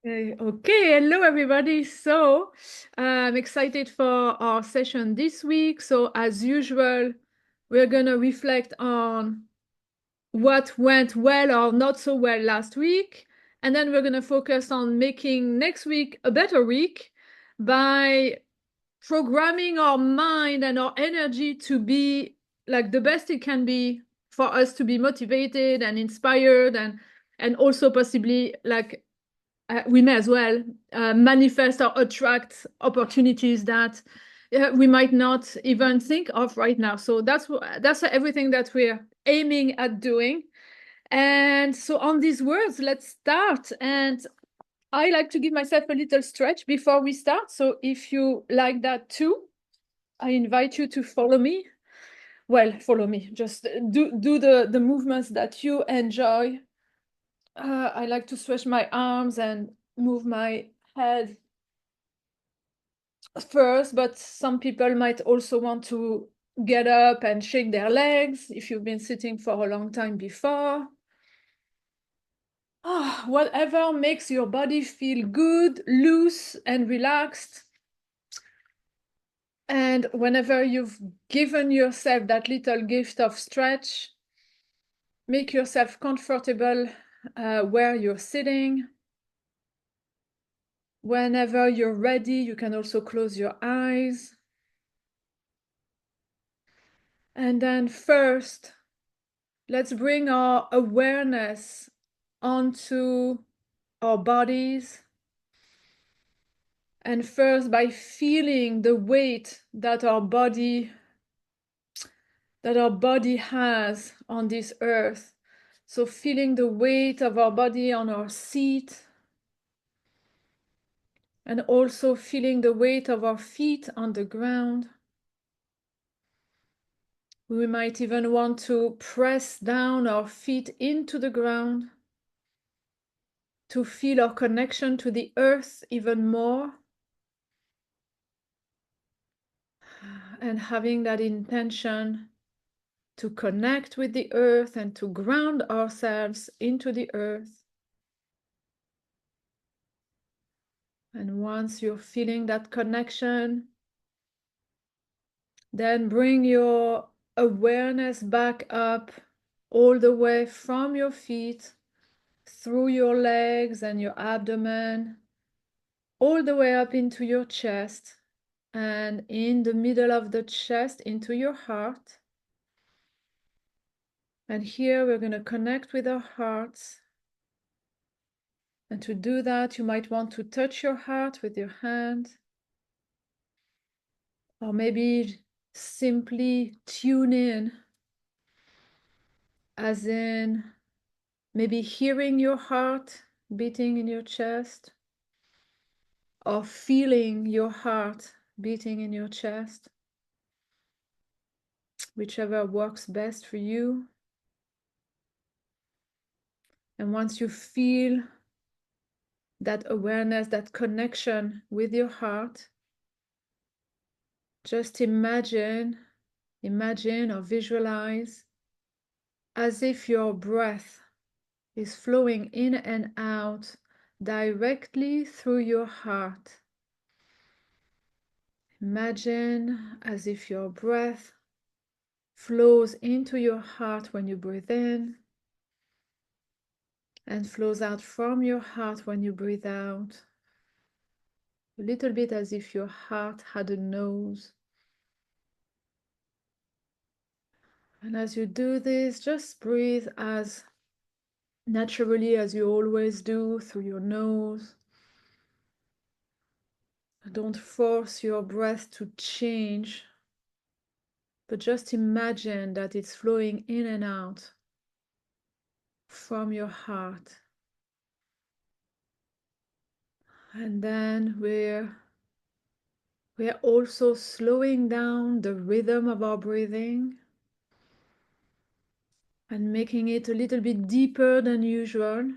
Okay, hello everybody. So I'm excited for our session this week. So as usual, we're gonna reflect on what went well or not so well last week. And then we're gonna focus on making next week a better week by programming our mind and our energy to be like the best it can be for us to be motivated and inspired and also possibly like we may as well manifest or attract opportunities that we might not even think of right now. So that's everything that we're aiming at doing. And so on these words, let's start. And I like to give myself a little stretch before we start. So if you like that too, I invite you to follow me. Well, follow me. Just do the movements that you enjoy. I like to stretch my arms and move my head first, but some people might also want to get up and shake their legs if you've been sitting for a long time before. Whatever makes your body feel good, loose, and relaxed. And whenever you've given yourself that little gift of stretch, make yourself comfortable where you're sitting. Whenever you're ready, you can also close your eyes. And then first, let's bring our awareness onto our bodies. And first, by feeling the weight that our body has on this earth. So feeling the weight of our body on our seat, and also feeling the weight of our feet on the ground. We might even want to press down our feet into the ground to feel our connection to the earth even more. And having that intention to connect with the earth and to ground ourselves into the earth. And once you're feeling that connection, then bring your awareness back up all the way from your feet, through your legs and your abdomen, all the way up into your chest, and in the middle of the chest into your heart. And here we're going to connect with our hearts. And to do that, you might want to touch your heart with your hand, or maybe simply tune in, as in maybe hearing your heart beating in your chest, or feeling your heart beating in your chest, whichever works best for you. And once you feel that awareness, that connection with your heart, just imagine or visualize as if your breath is flowing in and out directly through your heart. Imagine as if your breath flows into your heart when you breathe in and flows out from your heart when you breathe out. A little bit as if your heart had a nose. And as you do this, just breathe as naturally as you always do, through your nose. Don't force your breath to change, but just imagine that it's flowing in and out from your heart. And then we're also slowing down the rhythm of our breathing and making it a little bit deeper than usual.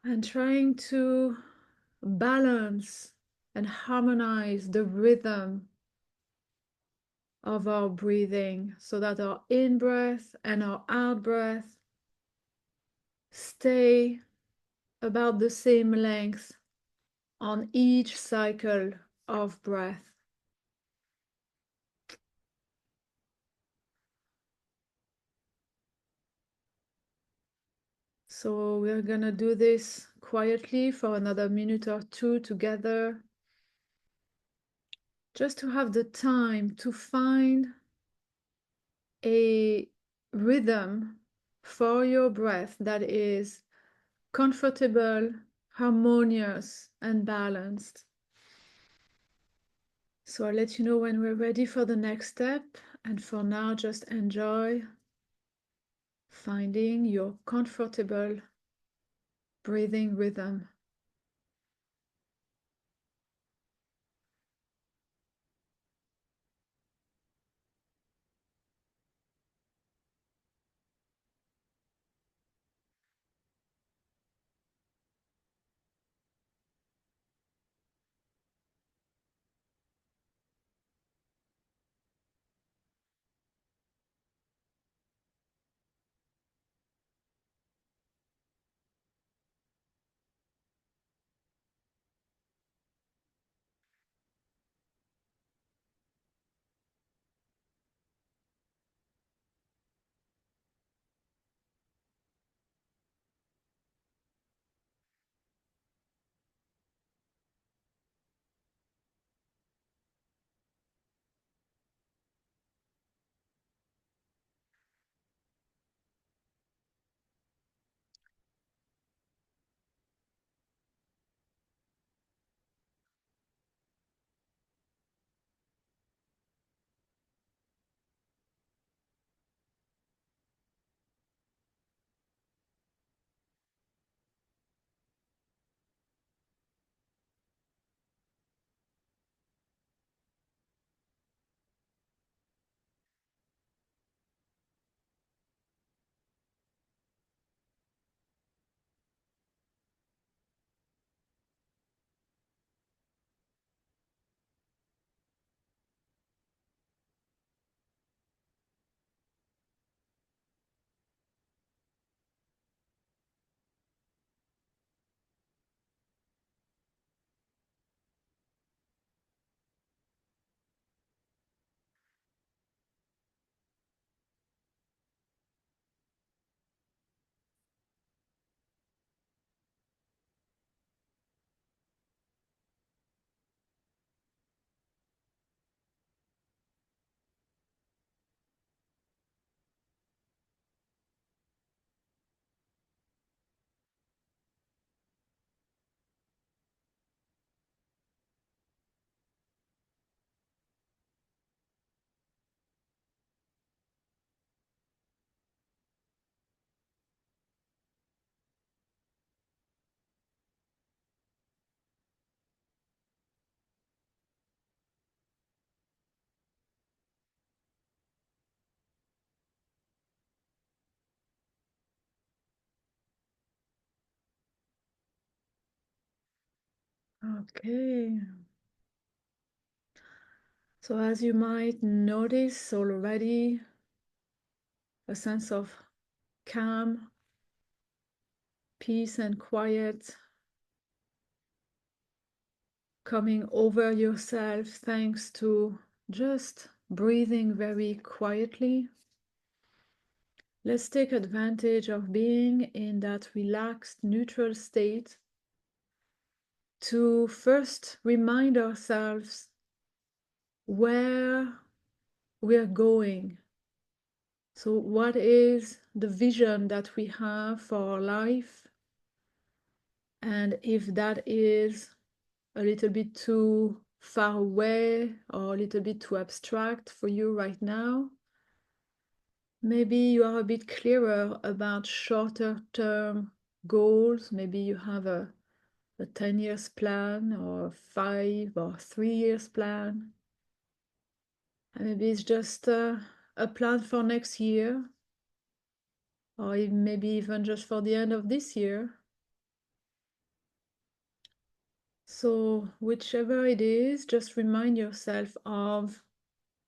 And trying to balance and harmonize the rhythm of our breathing so that our in breath and our out breath stay about the same length on each cycle of breath. So we're gonna do this quietly for another minute or two together, just to have the time to find a rhythm for your breath that is comfortable, harmonious, and balanced. So I'll let you know when we're ready for the next step. And for now, just enjoy finding your comfortable breathing rhythm. Okay. So as you might notice already, a sense of calm, peace, and quiet coming over yourself thanks to just breathing very quietly. Let's take advantage of being in that relaxed, neutral state to first remind ourselves where we're going. So, what is the vision that we have for our life? And if that is a little bit too far away or a little bit too abstract for you right now, maybe you are a bit clearer about shorter term goals. Maybe you have a 10 years plan or a 5 or 3 years plan. And maybe it's just a plan for next year, or maybe even just for the end of this year. So whichever it is, just remind yourself of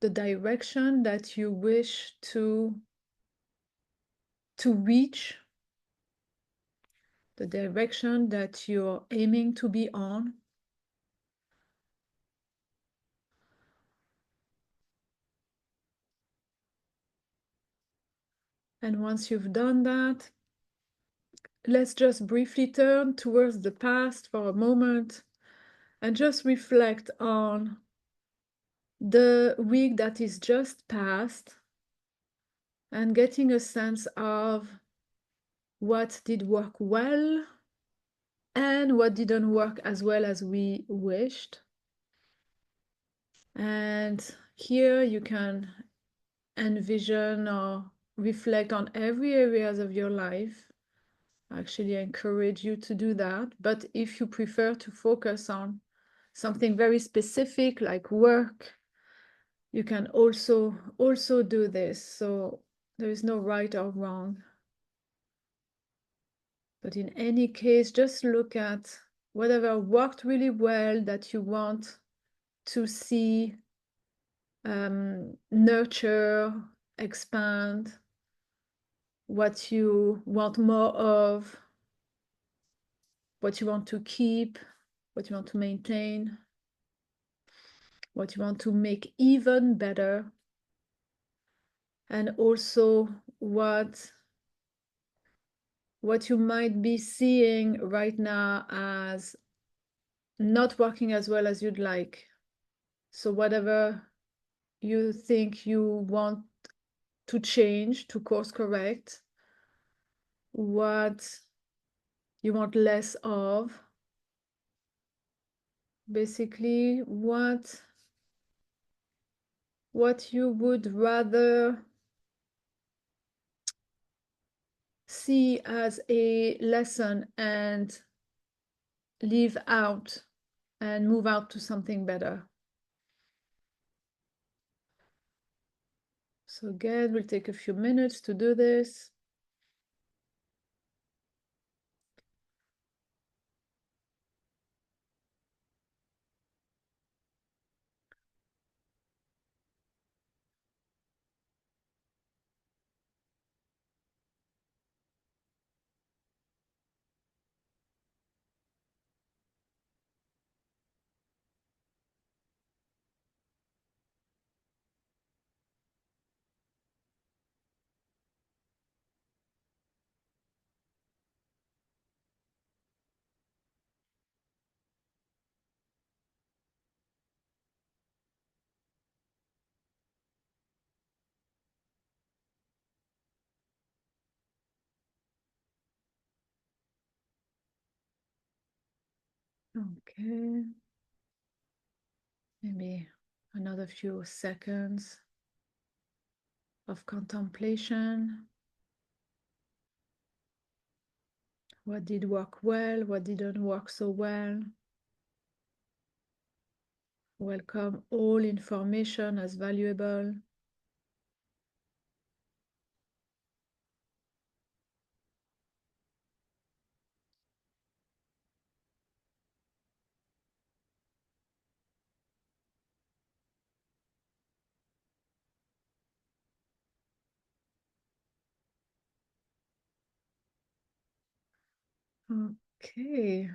the direction that you wish to reach, the direction that you're aiming to be on. And once you've done that, let's just briefly turn towards the past for a moment and just reflect on the week that is just past and getting a sense of what did work well and what didn't work as well as we wished. And here you can envision or reflect on every areas of your life. Actually, I encourage you to do that. But if you prefer to focus on something very specific like work, you can also do this. So there is no right or wrong. But in any case, just look at whatever worked really well that you want to see nurture, expand, what you want more of, what you want to keep, what you want to maintain, what you want to make even better, and also what you might be seeing right now as not working as well as you'd like. So whatever you think you want to change, to course correct, what you want less of, basically what you would rather see as a lesson and leave out and move out to something better. So again, we'll take a few minutes to do this. Okay. Maybe another few seconds of contemplation. What did work well? What didn't work so well? Welcome all information as valuable. Okay.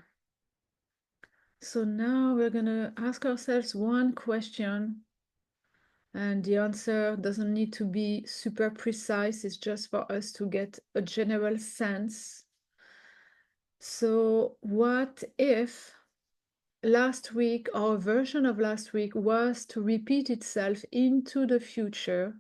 So now we're going to ask ourselves one question, and the answer doesn't need to be super precise. It's just for us to get a general sense. So what if last week or a version of last week was to repeat itself into the future?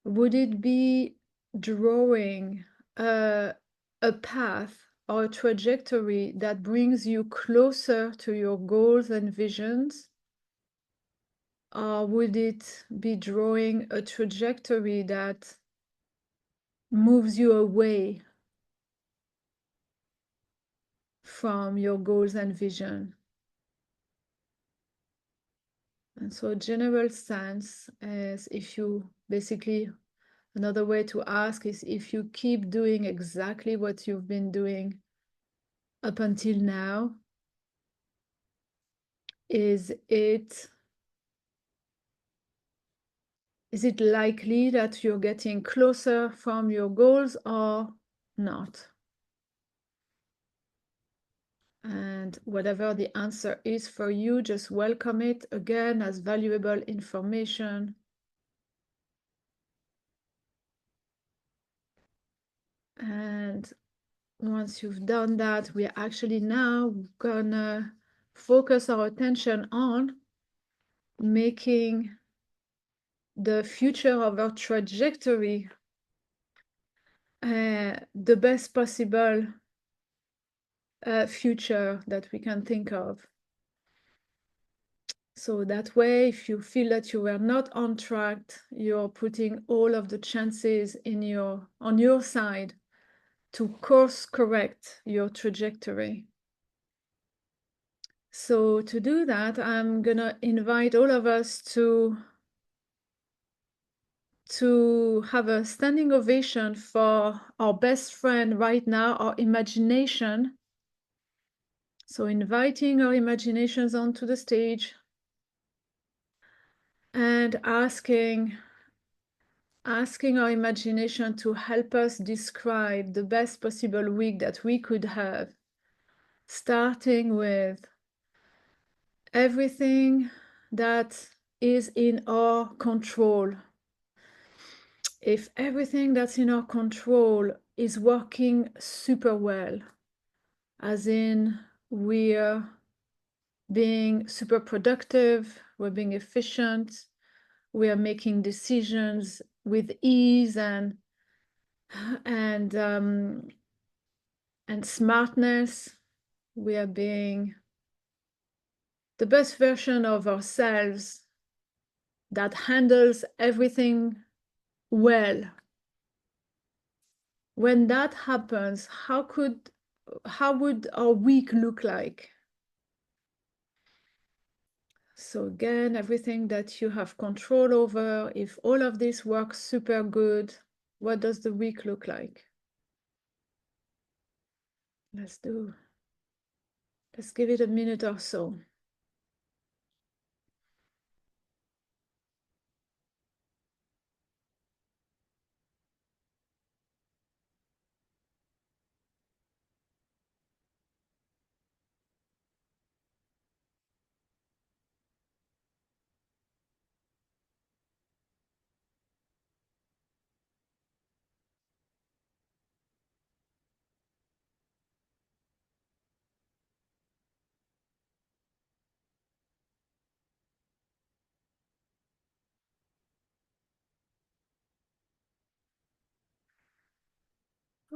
Would it be drawing a path or a trajectory that brings you closer to your goals and visions? Or would it be drawing a trajectory that moves you away from your goals and vision? And so general sense is, if you basically, another way to ask is, if you keep doing exactly what you've been doing up until now, is it Is it likely that you're getting closer from your goals or not? And whatever the answer is for you, just welcome it again as valuable information. And once you've done that, we're actually now gonna focus our attention on making the future of our trajectory the best possible future that we can think of. So that way, if you feel that you were not on track, you're putting all of the chances on your side to course correct your trajectory. So to do that, I'm gonna invite all of us to have a standing ovation for our best friend right now, our imagination. So inviting our imaginations onto the stage and asking our imagination to help us describe the best possible week that we could have, starting with everything that is in our control. If everything that's in our control is working super well, as in we're being super productive, we're being efficient, we are making decisions with ease and smartness, we are being the best version of ourselves that handles everything well. When that happens, how would our week look like? So again, everything that you have control over, if all of this works super good, what does the week look like? Let's give it a minute or so.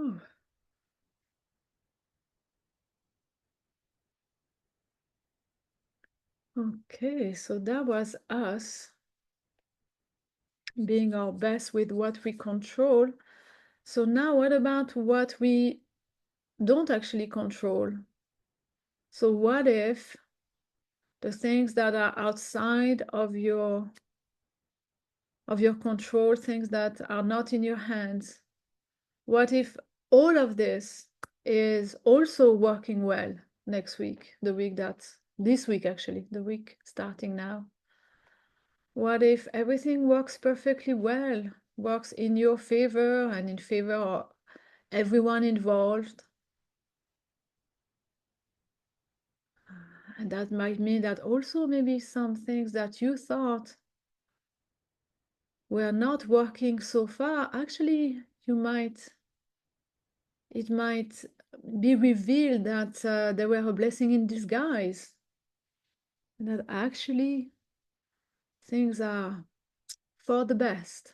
Oh. Okay, so that was us being our best with what we control. So now what about what we don't actually control? So what if the things that are outside of your control, things that are not in your hands, what if all of this is also working well next week, this week actually, the week starting now? What if everything works perfectly well, works in your favor and in favor of everyone involved? And that might mean that also maybe some things that you thought were not working so far, actually it might be revealed that they were a blessing in disguise. And that actually things are for the best.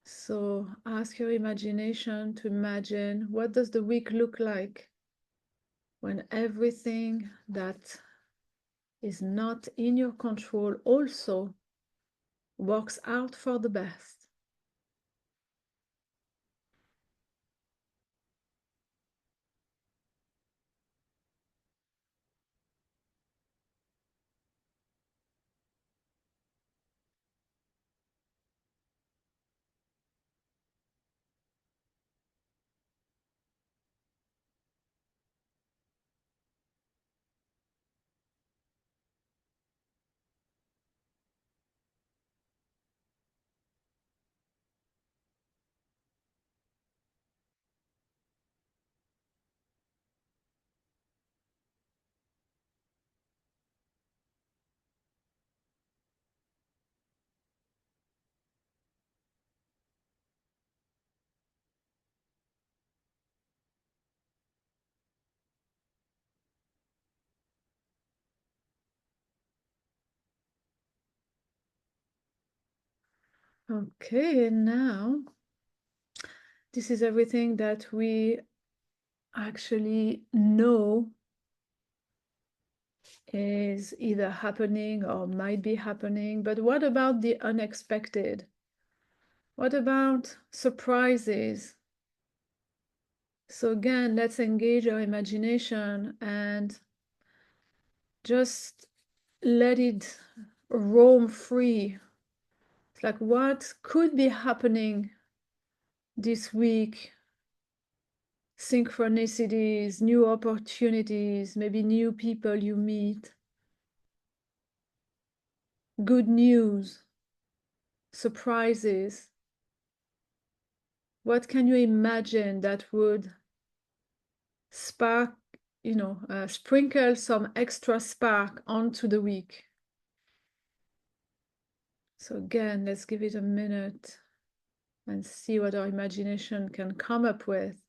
So ask your imagination to imagine, what does the week look like when everything that is not in your control also works out for the best? Okay, and now this is everything that we actually know is either happening or might be happening. But what about the unexpected? What about surprises? So again, let's engage our imagination and just let it roam free. It's like what could be happening this week? Synchronicities, new opportunities, maybe new people you meet, good news, surprises. What can you imagine that would spark, sprinkle some extra spark onto the week? So again, let's give it a minute and see what our imagination can come up with.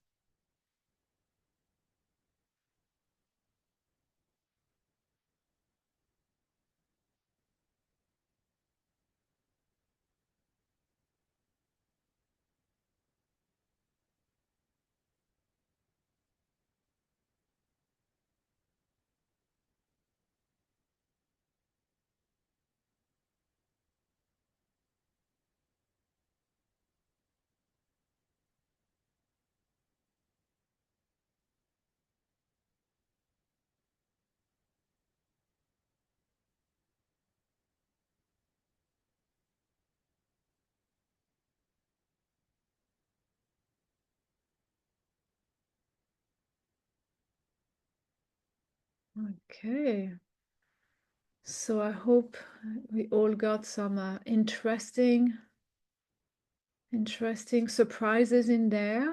Okay. So I hope we all got some interesting surprises in there.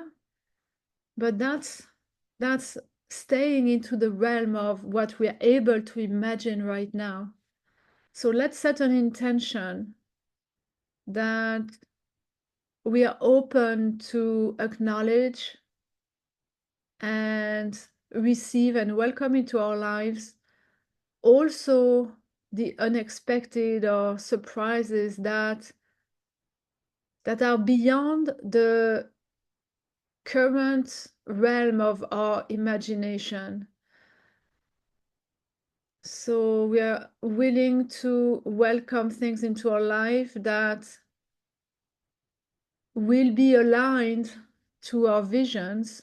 But that's staying into the realm of what we are able to imagine right now. So let's set an intention that we are open to acknowledge and receive and welcome into our lives also the unexpected or surprises that are beyond the current realm of our imagination. So we are willing to welcome things into our life that will be aligned to our visions,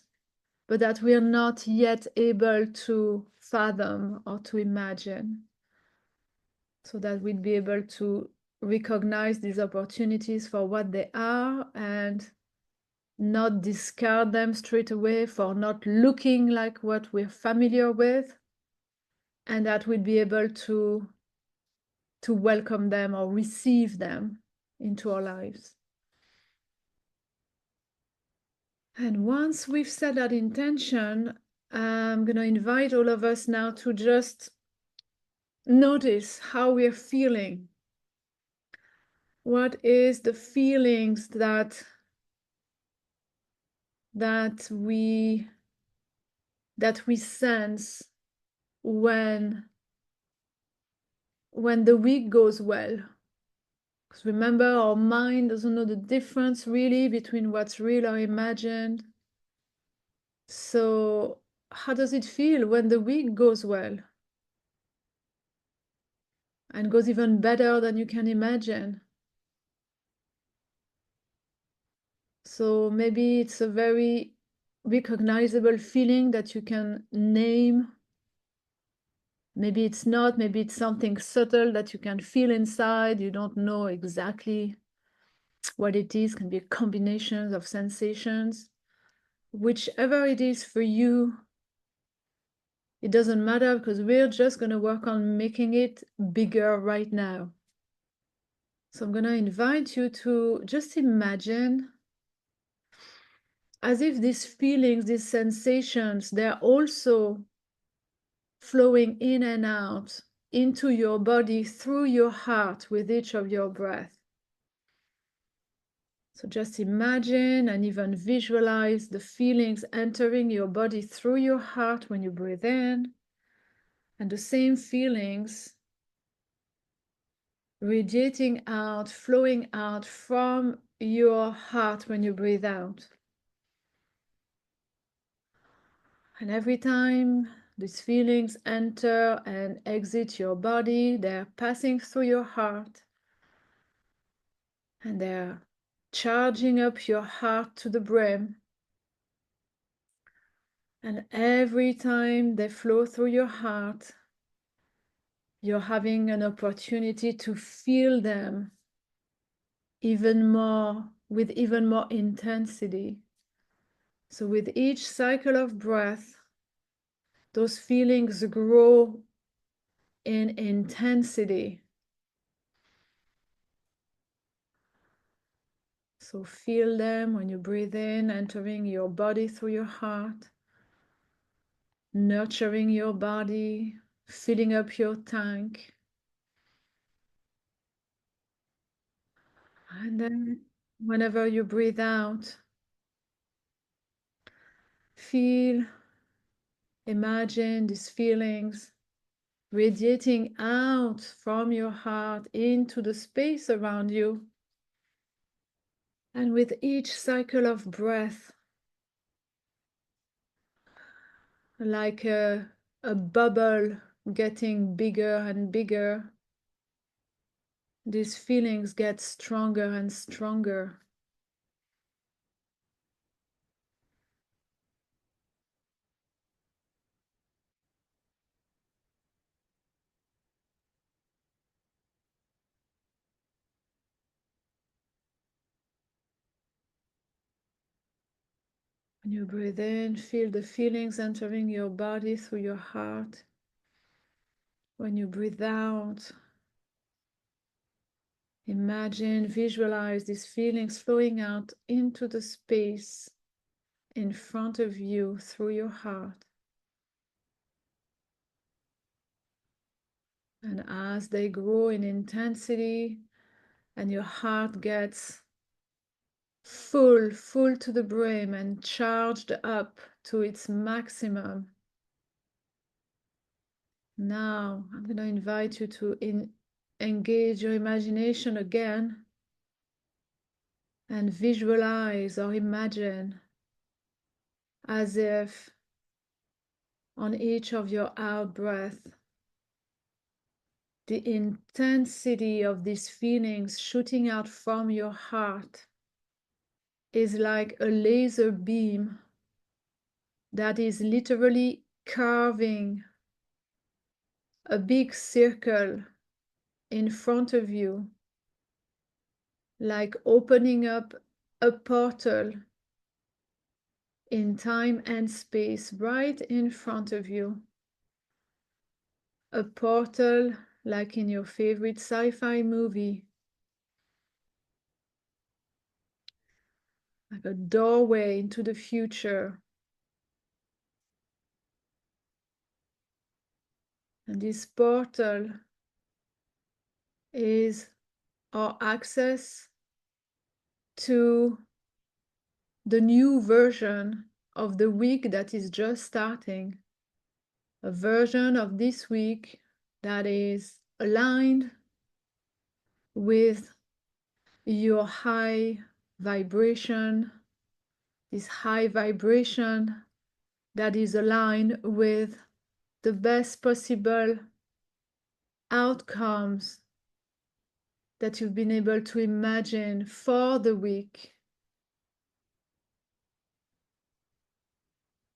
but that we are not yet able to fathom or to imagine. So that we'll be able to recognize these opportunities for what they are and not discard them straight away for not looking like what we're familiar with, and that we'll be able to welcome them or receive them into our lives. And once we've set that intention, I'm going to invite all of us now to just notice how we're feeling. What is the feelings that we sense when the week goes well? Because remember, our mind doesn't know the difference really between what's real or imagined. So how does it feel when the week goes well and goes even better than you can imagine? So maybe it's a very recognizable feeling that you can name. Maybe it's not, maybe it's something subtle that you can feel inside. You don't know exactly what it is. It can be a combination of sensations. Whichever it is for you, it doesn't matter, because we're just going to work on making it bigger right now. So I'm going to invite you to just imagine as if these feelings, these sensations, they're also flowing in and out into your body through your heart with each of your breaths. So just imagine and even visualize the feelings entering your body through your heart when you breathe in, and the same feelings radiating out, flowing out from your heart when you breathe out. And every time these feelings enter and exit your body, they're passing through your heart and they're charging up your heart to the brim. And every time they flow through your heart, you're having an opportunity to feel them even more, with even more intensity. So with each cycle of breath, those feelings grow in intensity. So feel them when you breathe in, entering your body through your heart, nurturing your body, filling up your tank. And then whenever you breathe out, feel, imagine these feelings radiating out from your heart into the space around you. And with each cycle of breath, like a bubble getting bigger and bigger, these feelings get stronger and stronger. When you breathe in, feel the feelings entering your body through your heart. When you breathe out, imagine, visualize these feelings flowing out into the space in front of you through your heart. And as they grow in intensity and your heart gets full to the brim and charged up to its maximum, now I'm going to invite you to engage your imagination again and visualize or imagine as if on each of your out breath, the intensity of these feelings shooting out from your heart is like a laser beam that is literally carving a big circle in front of you, like opening up a portal in time and space right in front of you. A portal like in your favorite sci-fi movie, like a doorway into the future. And this portal is our access to the new version of the week that is just starting. A version of this week that is aligned with your high vibration, this high vibration that is aligned with the best possible outcomes that you've been able to imagine for the week.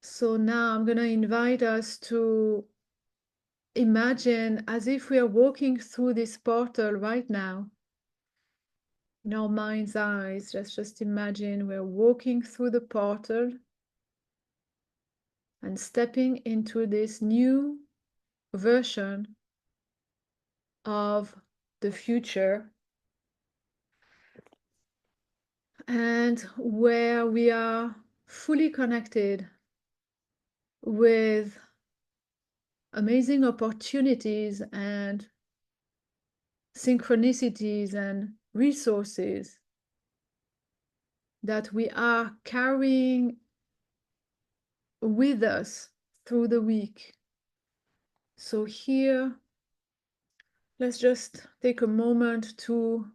So now I'm going to invite us to imagine as if we are walking through this portal right now. In our mind's eyes, let's just imagine we're walking through the portal and stepping into this new version of the future, and where we are fully connected with amazing opportunities and synchronicities and resources that we are carrying with us through the week. So here Let's just take a moment to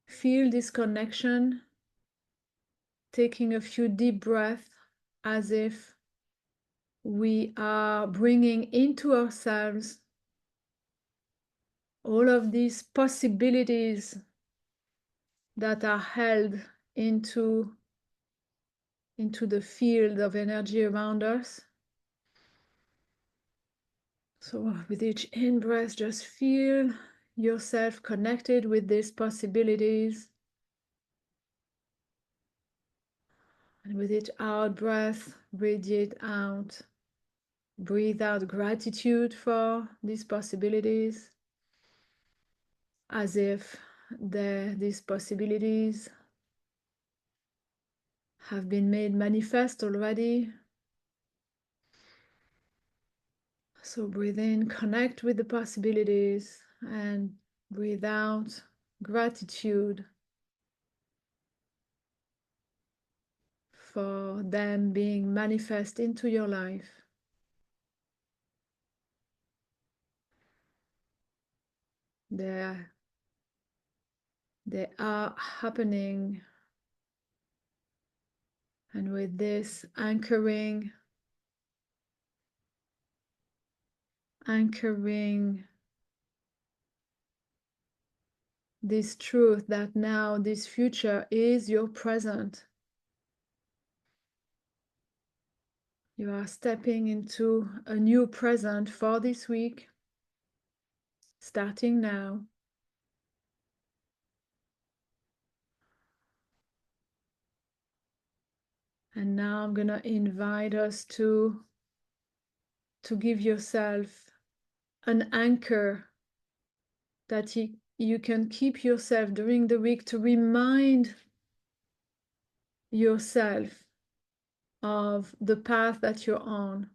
feel this connection, taking a few deep breaths as if we are bringing into ourselves all of these possibilities that are held into the field of energy around us. So with each in-breath, just feel yourself connected with these possibilities. And with each out-breath, radiate out. Breathe out gratitude for these possibilities, as if these possibilities have been made manifest already. So breathe in, connect with the possibilities, and breathe out gratitude for them being manifest into your life. They are happening, and with this anchoring this truth that now this future is your present. You are stepping into a new present for this week, starting now. And now I'm gonna invite us to give yourself an anchor that you can keep yourself during the week to remind yourself of the path that you're on.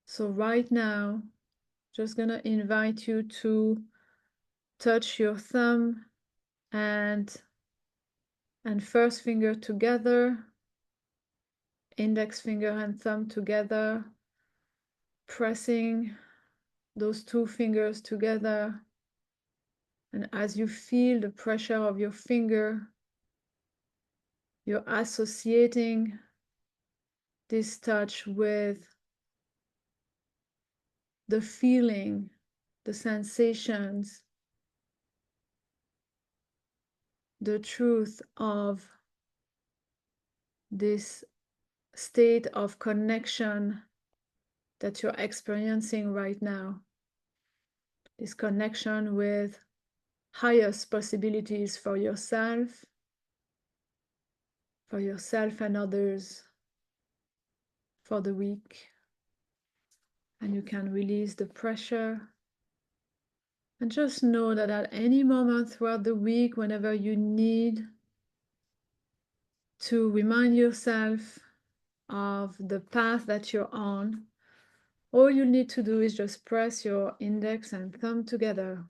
So right now, just gonna invite you to touch your thumb and first finger together, index finger and thumb together, pressing those two fingers together. And as you feel the pressure of your finger, you're associating this touch with the feeling, the sensations, the truth of this state of connection that you're experiencing right now. This connection with highest possibilities for yourself and others for the week. And you can release the pressure. And just know that at any moment throughout the week, whenever you need to remind yourself of the path that you're on, all you need to do is just press your index and thumb together.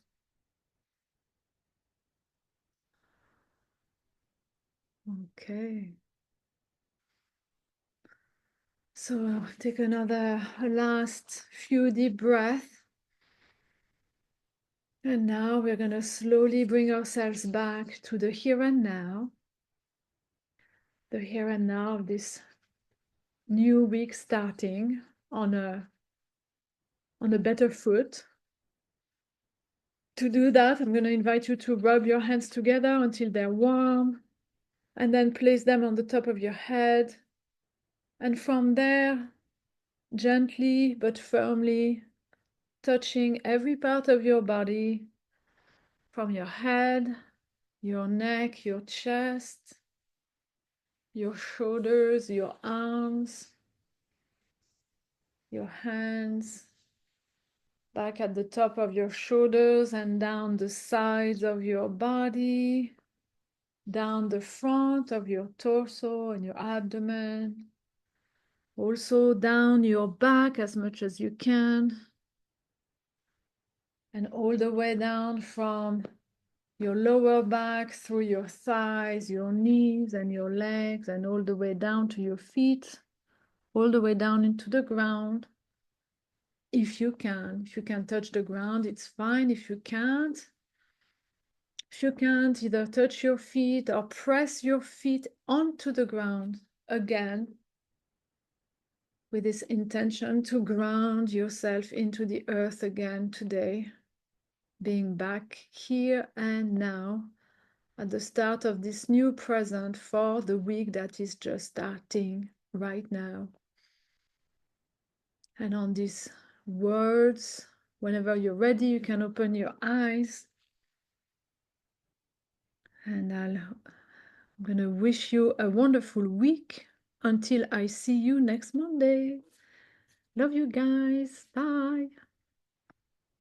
Okay. So take another last few deep breaths. And now we're going to slowly bring ourselves back to the here and now. The here and now of this new week starting on a better foot. To do that, I'm going to invite you to rub your hands together until they're warm, and then place them on the top of your head. And from there, gently but firmly touching every part of your body, from your head, your neck, your chest, your shoulders, your arms, your hands, back at the top of your shoulders and down the sides of your body, down the front of your torso and your abdomen, also down your back as much as you can, and all the way down from your lower back through your thighs, your knees and your legs, and all the way down to your feet, all the way down into the ground. if you can. If you can touch the ground, it's fine. If you can't, either touch your feet or press your feet onto the ground again with this intention to ground yourself into the earth again today, being back here and now at the start of this new present for the week that is just starting right now. And on these words, whenever you're ready, you can open your eyes. And I'm going to wish you a wonderful week until I see you next Monday. Love you guys. Bye.